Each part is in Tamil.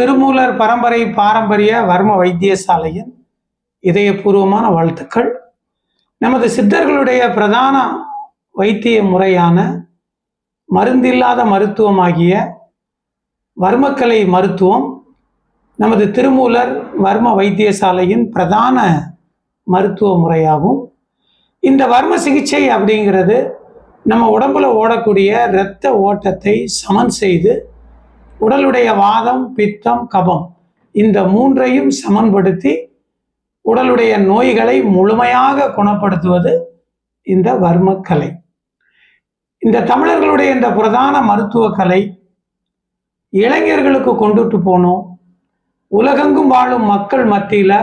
திருமூலர் பரம்பரை பாரம்பரிய வர்ம வைத்தியசாலையின் இதயபூர்வமான வாழ்த்துக்கள். நமது சித்தர்களுடைய பிரதான வைத்திய முறையான மருந்தில்லாத மருத்துவமாகிய வர்மக்கலை மருத்துவம் நமது திருமூலர் வர்ம வைத்தியசாலையின் பிரதான மருத்துவ முறையாகும். இந்த வர்ம சிகிச்சை அப்படிங்கிறது நம்ம உடம்புல ஓடக்கூடிய இரத்த ஓட்டத்தை சமன் செய்து உடலுடைய வாதம், பித்தம், கபம் இந்த மூன்றையும் சமன்படுத்தி உடலுடைய நோய்களை முழுமையாக குணப்படுத்துவது இந்த வர்மக்கலை. இந்த தமிழர்களுடைய இந்த பிரதான மருத்துவ கலை இளைஞர்களுக்கு கொண்டுட்டு போனோம். உலகெங்கும் வாழும் மக்கள் மத்தியில்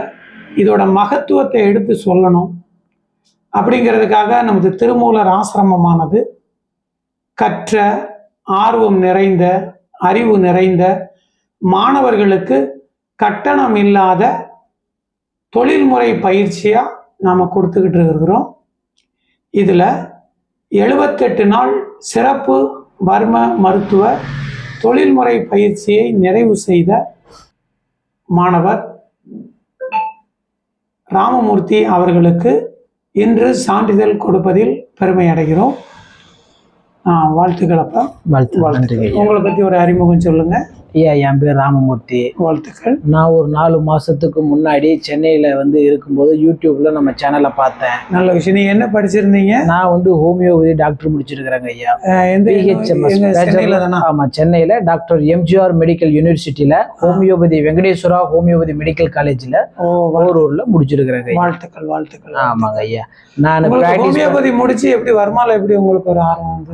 இதோட மகத்துவத்தை எடுத்து சொல்லணும் அப்படிங்கிறதுக்காக நமது திருமூலர் ஆசிரமமானது கற்ற, ஆர்வம் நிறைந்த, அறிவு நிறைந்த மாணவர்களுக்கு கட்டணம் இல்லாத தொழில்முறை பயிற்சியாக நாம் கொடுத்துக்கிட்டு இருக்கிறோம். இதில் 78 நாள் சிறப்பு வர்ம மருத்துவ தொழில்முறை பயிற்சியை நிறைவு செய்த மாணவர் ராமமூர்த்தி அவர்களுக்கு இன்று சான்றிதழ் கொடுப்பதில் பெருமை அடைகிறோம். வாழ்த்துக்களப்பா. வாழ்த்துக்கள். உங்களை பற்றி ஒரு அறிமுகம் சொல்லுங்க. ஐயா, என் பேர் ராமமூர்த்தி. வாழ்த்துக்கள். நான் ஒரு 4 மாசத்துக்கு முன்னாடி சென்னையில இருக்கும்போது யூடியூப்ல நம்ம சேனலை பார்த்தேன். நல்ல விஷயம். நீங்க என்ன படிச்சிருந்தீங்க? நான் ஹோமியோபதி டாக்டர் முடிச்சிருக்கிறேங்க ஐயா. ஆமா, சென்னையில டாக்டர் எம்ஜிஆர் மெடிக்கல் யூனிவர்சிட்டியில ஹோமியோபதி வெங்கடேஸ்வரா ஹோமியோபதி மெடிக்கல் காலேஜ்ல ஓரூர்ல முடிச்சிருக்கிறேங்க. வாழ்த்துக்கள். வாழ்த்துக்கள். ஆமாங்க ஐயா. நான் ஹோமியோபதி முடிச்சு எப்படி வர்மால எப்படி உங்களுக்கு ஒரு ஆர்வம்?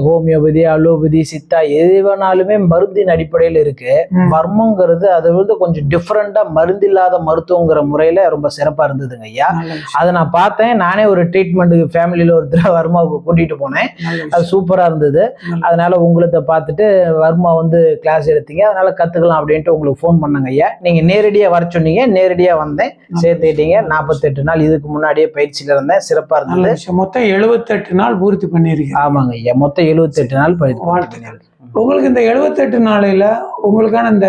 ஹோமியோபதி, அலோபதி, சித்தா எது வேணாலுமே மருந்தின் அடிப்படையில் இருக்கு. வர்மங்கிறது அது கொஞ்சம் டிஃப்ரெண்டா மருந்தில்லாத மருத்துவங்கிற முறையில ரொம்ப சிறப்பா இருந்ததுங்க ஐயா. அதை நான் பார்த்தேன். நானே ஒரு ட்ரீட்மெண்ட்டுக்கு ஃபேமிலியில ஒருத்தர் வர்மாவுக்கு கூட்டிட்டு போனேன். அது சூப்பரா இருந்தது. அதனால உங்களை பார்த்துட்டு வர்மா கிளாஸ் எடுத்தீங்க, அதனால கத்துக்கலாம் அப்படின்ட்டு உங்களுக்கு ஃபோன் பண்ணாங்க ஐயா. நீங்க நேரடியா வர சொன்னீங்க, நேரடியா வந்தேன், சேர்த்துட்டீங்க. 48 நாள் இதுக்கு முன்னாடியே பயிற்சியில இருந்தேன். சிறப்பா இருந்தது. மொத்தம் 78 நாள் பூர்த்தி பண்ணிருக்கீங்க. ஆமாங்க ஐயா, மொத்தம் 78 நாள் வாழ்த்துக்கள். உங்களுக்கு இந்த 78 நாளையில உங்களுக்கான இந்த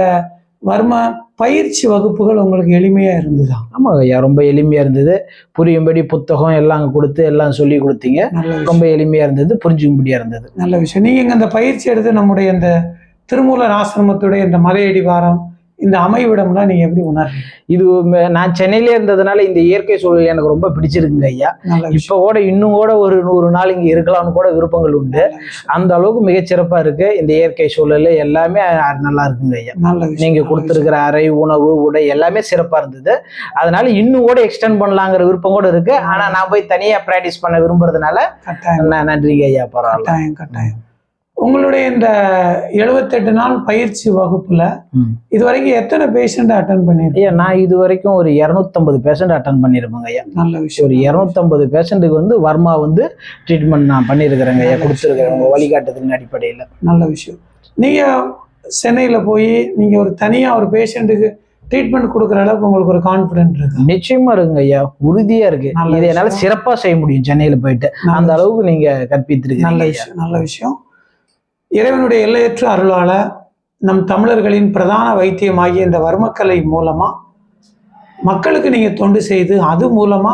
வர்ம பயிற்சி வகுப்புகள் உங்களுக்கு எளிமையா இருந்ததா? ஆமாங்க ஐயா, ரொம்ப எளிமையா இருந்தது. புரியும்படி புத்தகம் எல்லாம் கொடுத்து எல்லாம் சொல்லி கொடுத்தீங்க. ரொம்ப எளிமையா இருந்தது, புரிஞ்சுக்கும்படியா இருந்தது. நல்ல விஷயம். நீங்க இங்க இந்த பயிற்சி எடுத்து நம்முடைய இந்த திருமூலர் ஆசிரமத்துடைய இந்த மலையடி வாரம் இந்த அமைவிடம்லாம் நீங்க எப்படி உணர்றீங்க? இது நான் சென்னையிலே இருந்ததுனால இந்த இயற்கை சூழல் எனக்கு ரொம்ப பிடிச்சிருக்குங்க ஐயா. இப்ப கூட இன்னும் கூட ஒரு 100 நாள் இங்க இருக்கலாம்னு கூட விருப்பங்கள் உண்டு. அந்த அளவுக்கு மிகச்சிறப்பா இருக்கு இந்த இயற்கை சூழல். எல்லாமே நல்லா இருக்குங்க ஐயா. நீங்க கொடுத்துருக்கிற அறை, உணவு, உடை எல்லாமே சிறப்பா இருந்தது. அதனால இன்னும் கூட எக்ஸ்டெண்ட் பண்ணலாங்கிற விருப்பம் கூட இருக்கு. ஆனா நான் போய் தனியா பிராக்டிஸ் பண்ண விரும்புறதுனால நன்றிங்க ஐயா. பரவாயில்ல. கட்டாயம். உங்களுடைய இந்த 78 நாள் பயிற்சி வகுப்புல இதுவரைக்கும் எத்தனை பேஷண்ட் அட்டன் பண்ணிருக்கீங்க? ஐயா, நான் இது வரைக்கும் ஒரு 250 பேஷண்ட் அட்டன் பண்ணிருப்பேங்க ஐயா. நல்ல விஷயம். ஒரு 250 பேஷண்ட்டுக்கு வர்மா ட்ரீட்மெண்ட் நான் பண்ணிருக்கிறேங்க ஐயா, கொடுத்துருக்கிறேன் உங்க வழிகாட்டுதலின் அடிப்படையில. நல்ல விஷயம். நீங்க சென்னையில போய் நீங்க ஒரு தனியா ஒரு பேஷண்ட்டுக்கு ட்ரீட்மெண்ட் கொடுக்குற அளவுக்கு உங்களுக்கு ஒரு கான்பிடன்ட் இருக்கு? நிச்சயமா இருக்குங்க ஐயா, உறுதியா இருக்கு. இதை என்னால சிறப்பா செய்ய முடியும் சென்னையில போயிட்டு. அந்த அளவுக்கு நீங்க கற்பித்திருக்கீங்க. நல்ல விஷயம். நல்ல விஷயம். இறைவனுடைய எல்லையற்ற அருளால நம் தமிழர்களின் பிரதான வைத்தியமாகிய இந்த வர்மக்கலை மூலமா மக்களுக்கு நீங்க தொண்டு செய்து அது மூலமா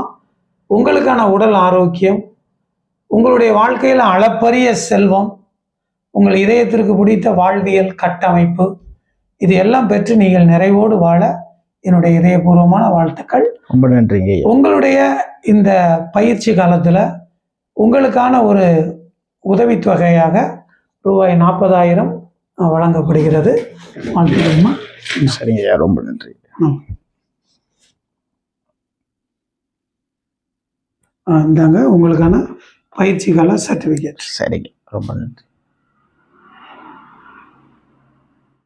உங்களுக்கான உடல் ஆரோக்கியம், உங்களுடைய வாழ்க்கையில அளப்பரிய செல்வம், உங்கள் இதயத்திற்கு பிடித்த வாழ்வியல் கட்டமைப்பு இது எல்லாம் பெற்று நீங்கள் நிறைவோடு வாழ என்னுடைய இதயபூர்வமான வாழ்த்துக்கள். ரொம்ப நன்றிங்க. உங்களுடைய இந்த பயிற்சி காலத்துல உங்களுக்கான ஒரு உதவித்தொகையாக ரூபாய் 40,000 வழங்கப்படுகிறது. சரிங்க, ரொம்ப நன்றி. இந்தாங்க உங்களுக்கான பயிற்சி கால சர்டிஃபிகேட். சரிங்க, ரொம்ப நன்றி.